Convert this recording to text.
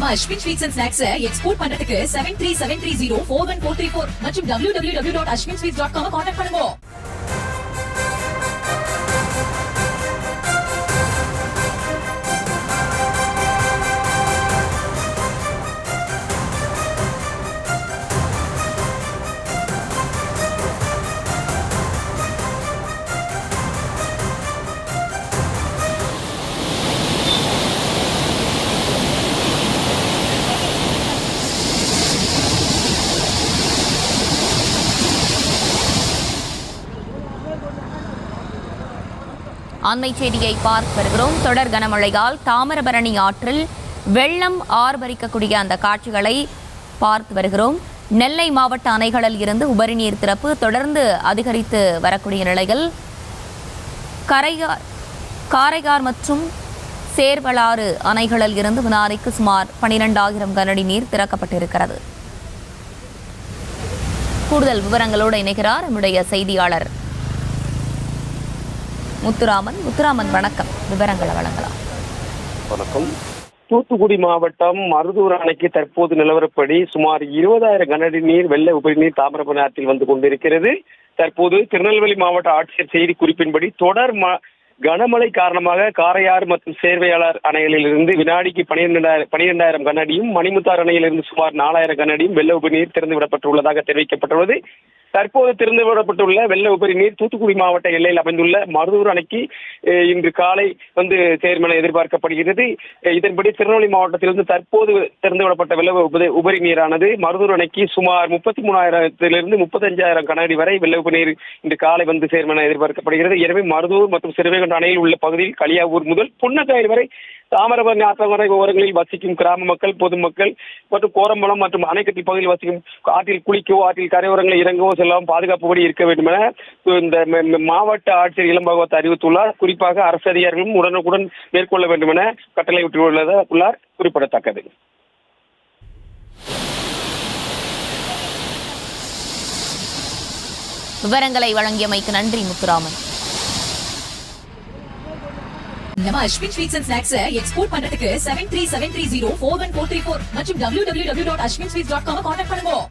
நம்ம Ashwin sweets and snacks export பண்றதுக்கு 7373041434 மற்றும் www.ashwinsweets.com கான்டாக்ட் பண்ணுங்க. அண்மை செய்தியை பார்த்து வருகிறோம். தொடர் கனமழையால் தாமிரபரணி ஆற்றில் வெள்ளம் ஆர்ப்பரிக்கக்கூடிய அந்த காட்சிகளை பார்த்து வருகிறோம். நெல்லை மாவட்ட அணைகளில் இருந்து உபரிநீர் திறப்பு தொடர்ந்து அதிகரித்து வரக்கூடிய நிலையில் காரைக்கார் மற்றும் சேர்வலாறு அணைகளில் இருந்து வினாடிக்கு சுமார் 12,000 கனஅடி நீர் திறக்கப்பட்டிருக்கிறது. கூடுதல் விவரங்களோடு இணைகிறார் நம்முடைய செய்தியாளர் முத்துராமன். வணக்கம், விவரங்களை வழங்கலாம். வணக்கம். தூத்துக்குடி மாவட்டம் மருதூர் அணைக்கு தற்போது நிலவரப்படி சுமார் 20,000 கனஅடி நீர் வெள்ள உபரிநீர் தாமிரபரணி ஆற்றில் வந்து கொண்டிருக்கிறது. தற்போது திருநெல்வேலி மாவட்ட ஆட்சியர் செய்தி குறிப்பின்படி தொடர் கனமழை காரணமாக காரையாறு மற்றும் சேர்வையாளர் அணைகளில் இருந்து வினாடிக்கு 12,000 கனஅடியும், மணிமுத்தாறு அணையிலிருந்து சுமார் 4,000 கனஅடியும் வெள்ள உபரிநீர் திறந்து விடப்பட்டுள்ளதாக தெரிவிக்கப்பட்டுள்ளது. தற்போது திறந்து விடப்பட்டுள்ள வெள்ள உபரி நீர் தூத்துக்குடி மாவட்ட எல்லையில் அமைந்துள்ள மருதூர் அணைக்கு இன்று காலை வந்து சேரும் என எதிர்பார்க்கப்படுகிறது. இதன்படி திருநெல்வேலி மாவட்டத்திலிருந்து தற்போது திறந்து விடப்பட்ட வெள்ள உபரி நீரானது மருதூர் அணைக்கு சுமார் 33,000 - 35,000 கனஅடி வரை வெள்ள உபரி நீர் இன்று காலை வந்து சேரும் என எதிர்பார்க்கப்படுகிறது. எனவே மருதூர் மற்றும் சிறுவைகுண்டம் அணையில் உள்ள பகுதியில் களியாவூர் முதல் புன்னக்காயல் வரை தாமிரபரணி ஆற்றங்கரை ஓரங்களில் வசிக்கும் கிராம மக்கள், பொதுமக்கள் மற்றும் கோரம்பலம் மற்றும் அணைக்கட்டி பகுதியில் வசிக்கும் ஆற்றில் குளிக்கவோ ஆற்றில் கரையோரங்களில் இறங்கவோ செல்லாமல் பாதுகாப்புபடி இருக்க வேண்டும் என இந்த மாவட்ட ஆட்சியர் இளம்பகவத் அறிவித்துள்ளார். குறிப்பாக அரசு அதிகாரிகளும் உடனுக்குடன் மேற்கொள்ள வேண்டும் என கட்டளை விட்டுள்ளார் குறிப்பிடத்தக்கது. விவரங்களை வழங்கியமைக்கு நன்றி முத்துராமன். நம்ம Ashwin sweets and snacks export பண்றதுக்கு 7373041434 மற்றும் www.ashwinsweets.com கான்டாக்ட் பண்ணுங்க.